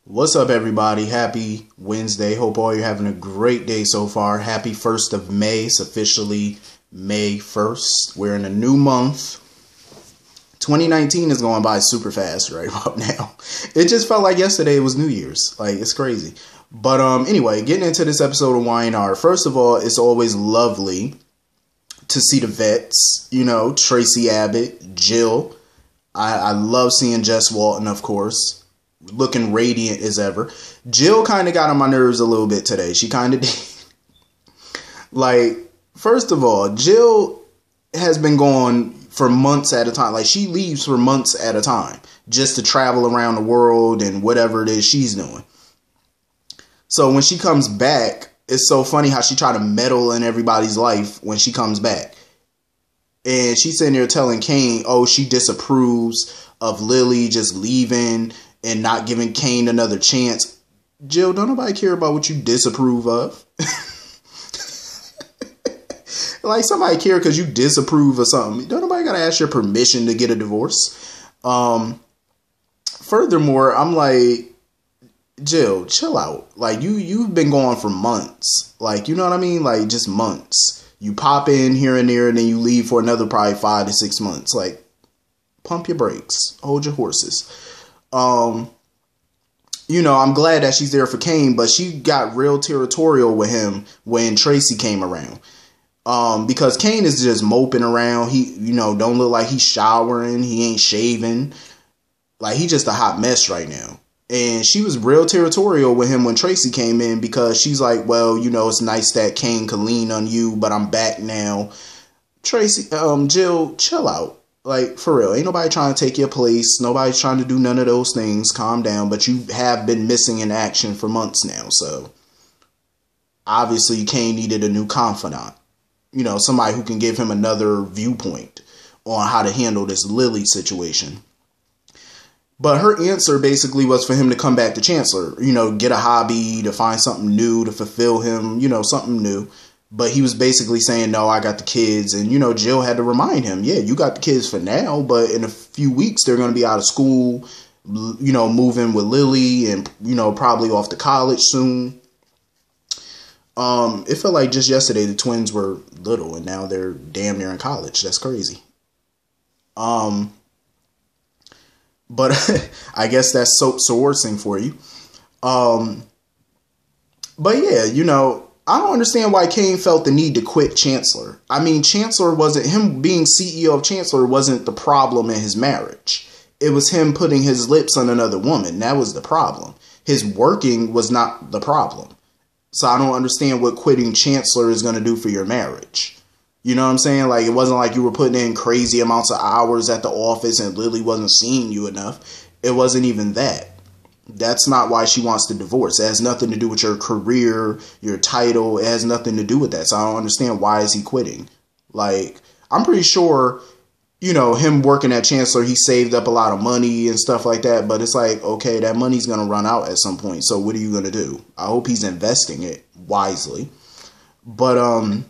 What's up, everybody? Happy Wednesday. Hope all you're having a great day so far. Happy 1st of May. It's officially May 1st. We're in a new month. 2019 is going by super fast right about now. It just felt like yesterday it was New Year's. Like, it's crazy. But anyway, getting into this episode of Y&R. First of all, it's always lovely to see the vets. You know, Tracy Abbott, Jill. I love seeing Jess Walton, of course. Looking radiant as ever. Jill kind of got on my nerves a little bit today. She kind of did. Like, first of all, Jill has been gone for months at a time. Like, she leaves for months at a time just to travel around the world and whatever it is she's doing. So when she comes back, it's so funny how she try to meddle in everybody's life when she comes back. And she's sitting there telling Kane, oh, she disapproves of Lily just leaving and not giving Kane another chance. Jill, don't nobody care about what you disapprove of. Like, somebody care because you disapprove of something. Don't nobody got to ask your permission to get a divorce. Furthermore, I'm like, Jill, chill out. Like, you've been gone for months. Like, you know what I mean? Like, just months. You pop in here and there and then you leave for another probably 5 to 6 months. Like, pump your brakes. Hold your horses. You know, I'm glad that she's there for Kane, but she got real territorial with him when Tracy came around. Because Kane is just moping around. He, you know, don't look like he's showering. He ain't shaving. Like, he's just a hot mess right now. And she was real territorial with him when Tracy came in because she's like, well, you know, it's nice that Kane could lean on you, but I'm back now. Tracy, Jill, chill out. Like, for real, ain't nobody trying to take your place. Nobody's trying to do none of those things. Calm down. But you have been missing in action for months now. So, obviously, Kane needed a new confidant. You know, somebody who can give him another viewpoint on how to handle this Lily situation. But her answer basically was for him to come back to Chancellor. You know, get a hobby, to find something new, to fulfill him, you know, something new. But he was basically saying, no, I got the kids. And, you know, Jill had to remind him, yeah, you got the kids for now. But in a few weeks, they're going to be out of school, you know, moving with Lily and, you know, probably off to college soon. It felt like just yesterday the twins were little and now they're damn near in college. That's crazy. But I guess that's soap sourcing for you. But yeah, you know, I don't understand why Kane felt the need to quit Chancellor. I mean, Chancellor wasn't, him being CEO of Chancellor wasn't the problem in his marriage. It was him putting his lips on another woman. That was the problem. His working was not the problem. So I don't understand what quitting Chancellor is going to do for your marriage. You know what I'm saying? Like, it wasn't like you were putting in crazy amounts of hours at the office and Lily wasn't seeing you enough. It wasn't even that. That's not why she wants to divorce. It has nothing to do with your career, your title. It has nothing to do with that. So I don't understand, why is he quitting? Like, I'm pretty sure, you know, him working at Chancellor, he saved up a lot of money and stuff like that. But it's like, okay, that money's going to run out at some point. So what are you going to do? I hope he's investing it wisely. But,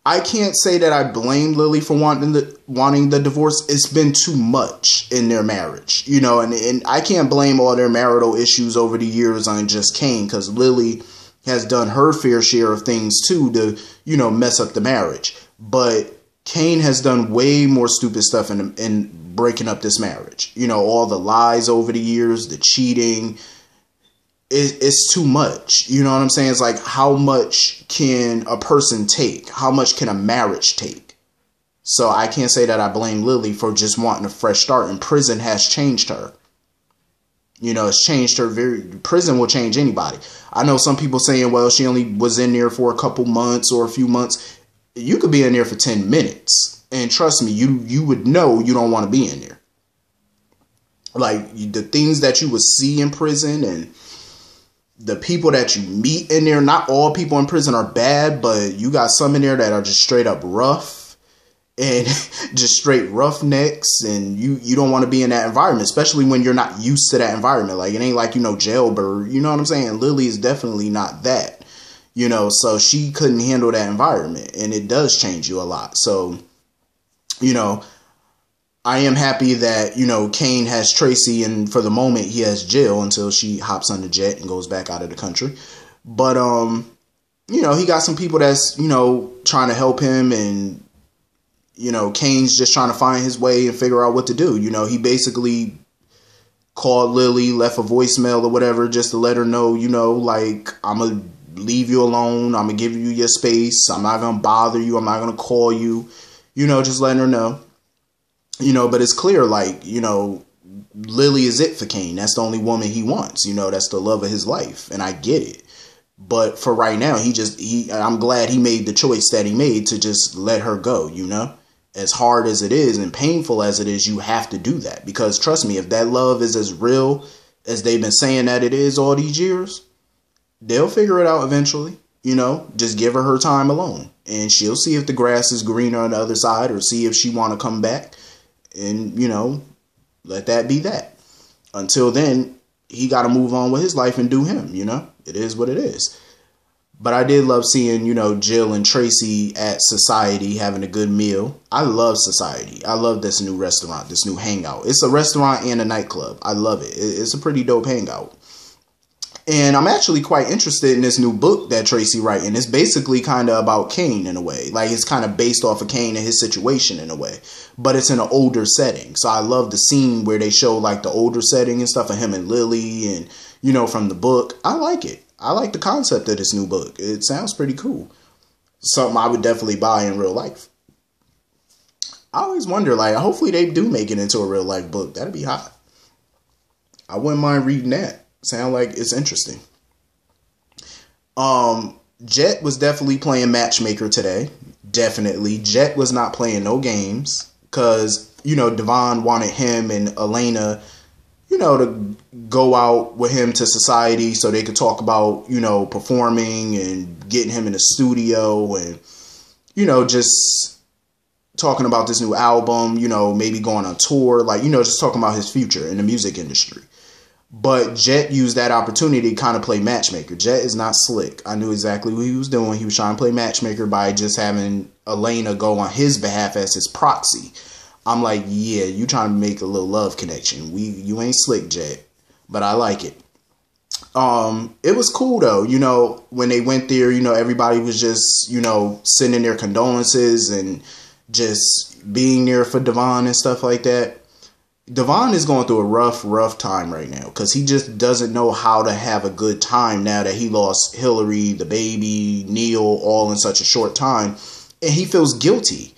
I can't say that I blame Lily for wanting the divorce. It's been too much in their marriage, you know, and I can't blame all their marital issues over the years on just Kane, because Lily has done her fair share of things too to, you know, mess up the marriage. But Kane has done way more stupid stuff in breaking up this marriage. You know, all the lies over the years, the cheating. It's too much. You know what I'm saying? It's like, how much can a person take? How much can a marriage take? So I can't say that I blame Lily for just wanting a fresh start. And prison has changed her. You know, it's changed her. Prison will change anybody. I know some people saying, well, she only was in there for a couple months or a few months. You could be in there for 10 minutes. And trust me, you would know you don't want to be in there. Like, the things that you would see in prison and the people that you meet in there, not all people in prison are bad, but you got some in there that are just straight up rough and just straight roughnecks, and you don't want to be in that environment, especially when you're not used to that environment. Like, it ain't like, you know, jailbird, you know what I'm saying? Lily is definitely not that, you know, so she couldn't handle that environment, and it does change you a lot. So, you know, I am happy that, Kane has Tracy, and for the moment he has Jill until she hops on the jet and goes back out of the country. But, he got some people that's, trying to help him, and, Kane's just trying to find his way and figure out what to do. He basically called Lily, left a voicemail or whatever just to let her know, like, I'm going to leave you alone. I'm going to give you your space. I'm not going to bother you. I'm not going to call you, just letting her know. But it's clear, like, Lily is it for Kane. That's the only woman he wants. That's the love of his life. And I get it. But for right now, I'm glad he made the choice that he made to just let her go, As hard as it is and painful as it is, you have to do that. Because trust me, if that love is as real as they've been saying that it is all these years, they'll figure it out eventually. Just give her time alone. And she'll see if the grass is greener on the other side, or see if she want to come back. And, let that be that. Until then, he got to move on with his life and do him, It is what it is. But I did love seeing, Jill and Tracy at Society having a good meal. I love Society. I love this new restaurant, this new hangout. It's a restaurant and a nightclub. I love it. It's a pretty dope hangout. And I'm actually quite interested in this new book that Tracy writing. It's basically kind of about Kane in a way. Like, it's kind of based off of Kane and his situation in a way. But it's in an older setting. So I love the scene where they show, like, the older setting and stuff of him and Lily and, from the book. I like it. I like the concept of this new book. It sounds pretty cool. Something I would definitely buy in real life. I always wonder, like, hopefully they do make it into a real life book. That'd be hot. I wouldn't mind reading that. Sound like it's interesting. Jet was definitely playing matchmaker today. Definitely. Jet was not playing no games because, Devon wanted him and Elena, to go out with him to Society so they could talk about, performing and getting him in the studio and, just talking about this new album, maybe going on tour, like, just talking about his future in the music industry. But Jet used that opportunity to kind of play matchmaker. Jet is not slick. I knew exactly what he was doing. He was trying to play matchmaker by just having Elena go on his behalf as his proxy. I'm like, yeah, you trying to make a little love connection. You ain't slick, Jet. But I like it. It was cool though, when they went there, everybody was just, sending their condolences and just being there for Devon and stuff like that. Devon is going through a rough time right now because he just doesn't know how to have a good time now that he lost Hillary, the baby, Neil, all in such a short time. And he feels guilty.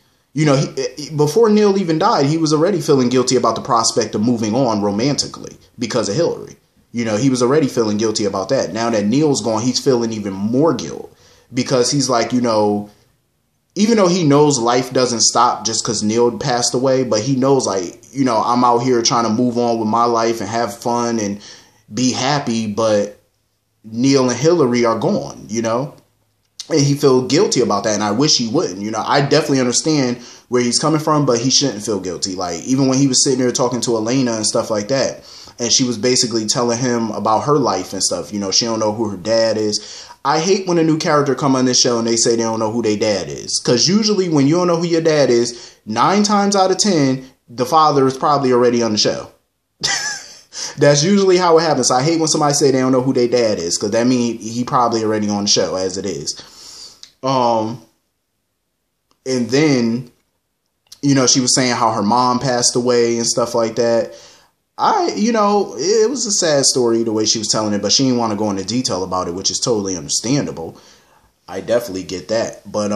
Before Neil even died, he was already feeling guilty about the prospect of moving on romantically because of Hillary. He was already feeling guilty about that. Now that Neil's gone, he's feeling even more guilt because he's like, even though he knows life doesn't stop just because Neil passed away, but he knows, like, I'm out here trying to move on with my life and have fun and be happy, but Neil and Hillary are gone, And he feels guilty about that, and I wish he wouldn't. I definitely understand where he's coming from, but he shouldn't feel guilty. Like, even when he was sitting there talking to Elena and stuff like that, and she was basically telling him about her life and stuff, she don't know who her dad is. I hate when a new character come on this show and they say they don't know who their dad is. Because usually when you don't know who your dad is, 9 times out of 10, the father is probably already on the show. That's usually how it happens. I hate when somebody say they don't know who their dad is. Because that means he probably already on the show as it is. And then, she was saying how her mom passed away and stuff like that. It was a sad story the way she was telling it, but she didn't want to go into detail about it, which is totally understandable. I definitely get that. But,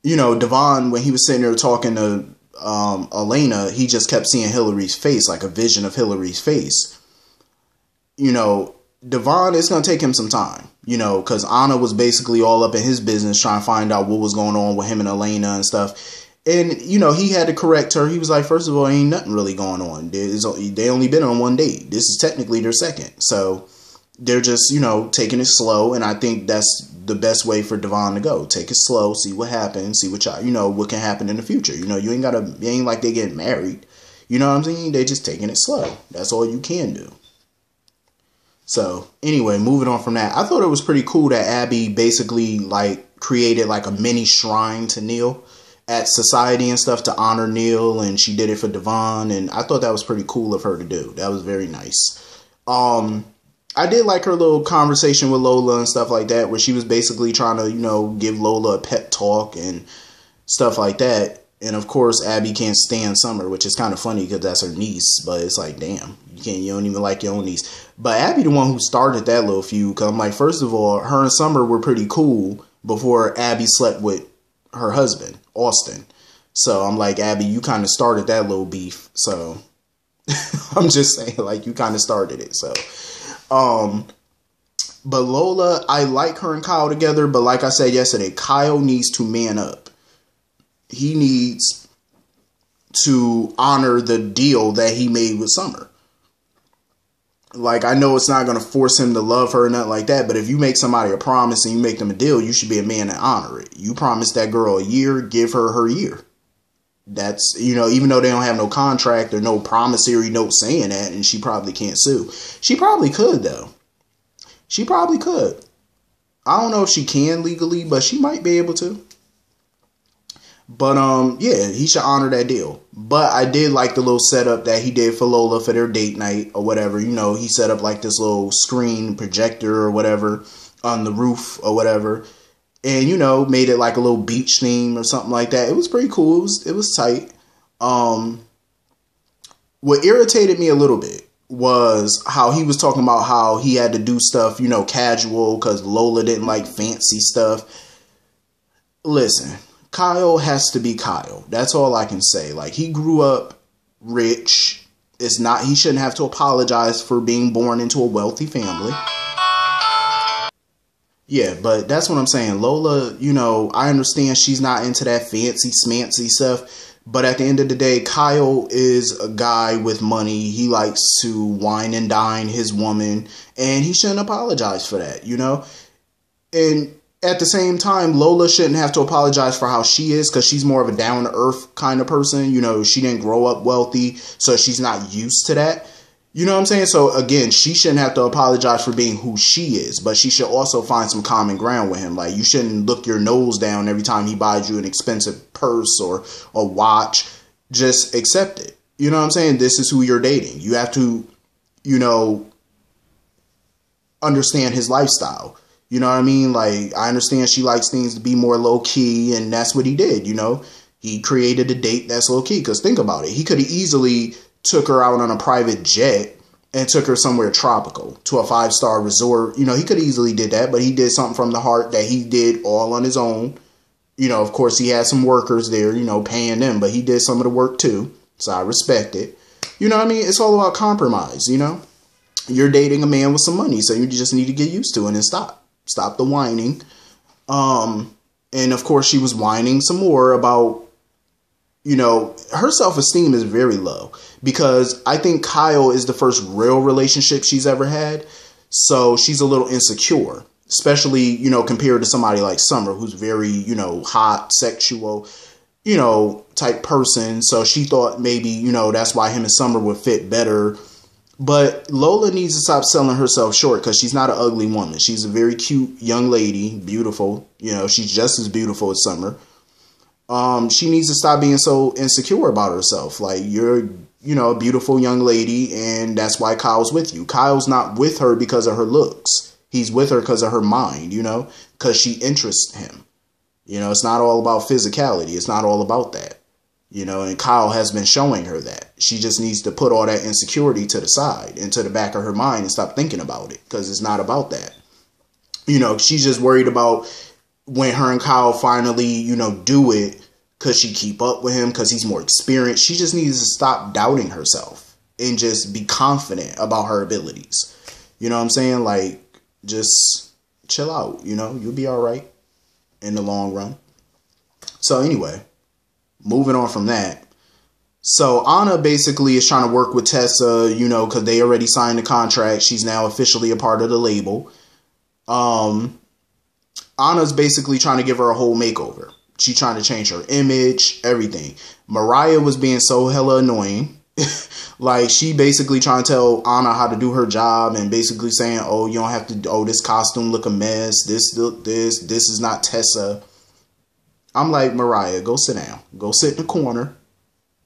Devon, when he was sitting there talking to Elena, he just kept seeing Hillary's face, like a vision of Hillary's face. Devon, it's going to take him some time, because Anna was basically all up in his business trying to find out what was going on with him and Elena and stuff. And, he had to correct her. He was like, first of all, ain't nothing really going on. They only been on one date. This is technically their second. So they're just, taking it slow. And I think that's the best way for Devon to go. Take it slow, see what happens, see what what can happen in the future. You ain't like they getting married. You know what I'm saying? They just taking it slow. That's all you can do. So anyway, moving on from that, I thought it was pretty cool that Abby basically like created like a mini shrine to Neil at society and stuff to honor Neil, and she did it for Devon, and I thought that was pretty cool of her to do. That was very nice. I did like her little conversation with Lola and stuff like that, where she was basically trying to, give Lola a pep talk and stuff like that. And of course, Abby can't stand Summer, which is kind of funny because that's her niece. But it's like, damn, you don't even like your own niece. But Abby, the one who started that little feud, because I'm like, first of all, her and Summer were pretty cool before Abby slept with her husband, Austin. So I'm like, Abby, you kind of started that little beef. So I'm just saying, like, you kind of started it. So, but Lola, I like her and Kyle together. But like I said yesterday, Kyle needs to man up. He needs to honor the deal that he made with Summer. Like, I know it's not going to force him to love her or nothing like that, but if you make somebody a promise and you make them a deal, you should be a man and honor it. You promised that girl a year, give her her year. That's, even though they don't have no contract or no promissory note saying that, and she probably can't sue. She probably could, though. She probably could. I don't know if she can legally, but she might be able to. But, yeah, he should honor that deal. But I did like the little setup that he did for Lola for their date night or whatever. He set up like this little screen projector or whatever on the roof or whatever. And, made it like a little beach theme or something like that. It was pretty cool. It was tight. What irritated me a little bit was how he was talking about how he had to do stuff, casual because Lola didn't like fancy stuff. Listen. Kyle has to be Kyle. That's all I can say. Like, he grew up rich. He shouldn't have to apologize for being born into a wealthy family. Yeah, but that's what I'm saying. Lola, I understand she's not into that fancy smancy stuff. But at the end of the day, Kyle is a guy with money. He likes to wine and dine his woman. And he shouldn't apologize for that, And at the same time, Lola shouldn't have to apologize for how she is because she's more of a down-to-earth kind of person. She didn't grow up wealthy, so she's not used to that. You know what I'm saying? So, again, she shouldn't have to apologize for being who she is, but she should also find some common ground with him. Like, you shouldn't look your nose down every time he buys you an expensive purse or a watch. Just accept it. You know what I'm saying? This is who you're dating. You have to, understand his lifestyle. You know what I mean? Like, I understand she likes things to be more low-key, and that's what he did, He created a date that's low-key, because think about it. He could have easily took her out on a private jet and took her somewhere tropical to a 5-star resort. He could have easily did that, but he did something from the heart that he did all on his own. Of course, he had some workers there, paying them, but he did some of the work too, so I respect it. You know what I mean? It's all about compromise, You're dating a man with some money, so you just need to get used to it and stop. Stop the whining. And of course she was whining some more about, her self-esteem is very low because I think Kyle is the first real relationship she's ever had. So she's a little insecure, especially, compared to somebody like Summer, who's very, hot, sexual, type person. So she thought maybe, that's why him and Summer would fit better. But Lola needs to stop selling herself short because she's not an ugly woman. She's a very cute young lady, beautiful. She's just as beautiful as Summer. She needs to stop being so insecure about herself. Like, you're, a beautiful young lady, and that's why Kyle's with you. Kyle's not with her because of her looks. He's with her because of her mind, because she interests him. It's not all about physicality. It's not all about that. And Kyle has been showing her that. She just needs to put all that insecurity to the side and to the back of her mind and stop thinking about it because it's not about that. She's just worried about when her and Kyle finally, do it because she keep up with him because he's more experienced. She just needs to stop doubting herself and just be confident about her abilities. You know what I'm saying? Like, just chill out, you'll be all right in the long run. So anyway. Moving on from that. So Anna basically is trying to work with Tessa, because they already signed the contract. She's now officially a part of the label. Anna's basically trying to give her a whole makeover. She's trying to change her image, everything. Mariah was being so hella annoying. Like, she basically trying to tell Anna how to do her job and basically saying, oh, you don't have to, this costume look a mess. This is not Tessa. I'm like, Mariah, go sit down. Go sit in the corner.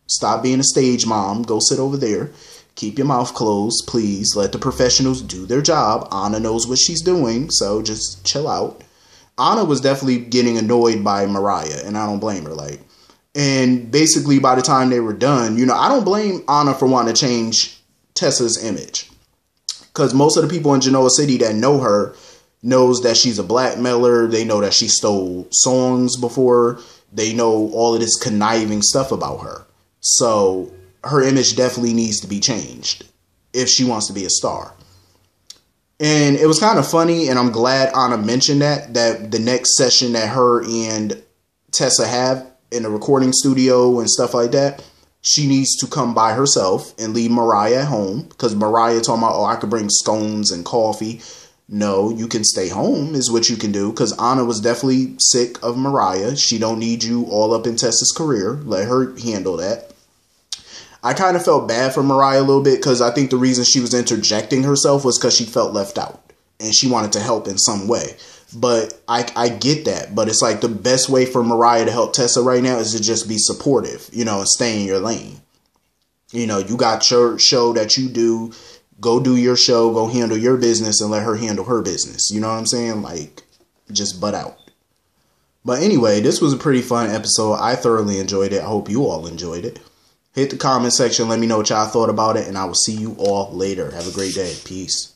Stop being a stage mom. Go sit over there. Keep your mouth closed, please. Let the professionals do their job. Anna knows what she's doing, so just chill out. Anna was definitely getting annoyed by Mariah, and I don't blame her. Like, and basically by the time they were done, you know, I don't blame Anna for wanting to change Tessa's image. Because most of the people in Genoa City that know her knows that she's a blackmailer. They know that she stole songs before. They know all of this conniving stuff about her. So her image definitely needs to be changed if she wants to be a star. And it was kind of funny, and I'm glad Anna mentioned that the next session that her and Tessa have in the recording studio and stuff like that, she needs to come by herself and leave Mariah at home, because Mariah talking about, oh, I could bring scones and coffee. No, you can stay home is what you can do, because Anna was definitely sick of Mariah. She don't need you all up in Tessa's career. Let her handle that. I kind of felt bad for Mariah a little bit, because I think the reason she was interjecting herself was because she felt left out and she wanted to help in some way. But I get that. But it's like the best way for Mariah to help Tessa right now is to just be supportive, you know, and stay in your lane. You know, you got your show that you do. Go do your show. Go handle your business and let her handle her business. You know what I'm saying? Like, just butt out. But anyway, this was a pretty fun episode. I thoroughly enjoyed it. I hope you all enjoyed it. Hit the comment section. Let me know what y'all thought about it. And I will see you all later. Have a great day. Peace.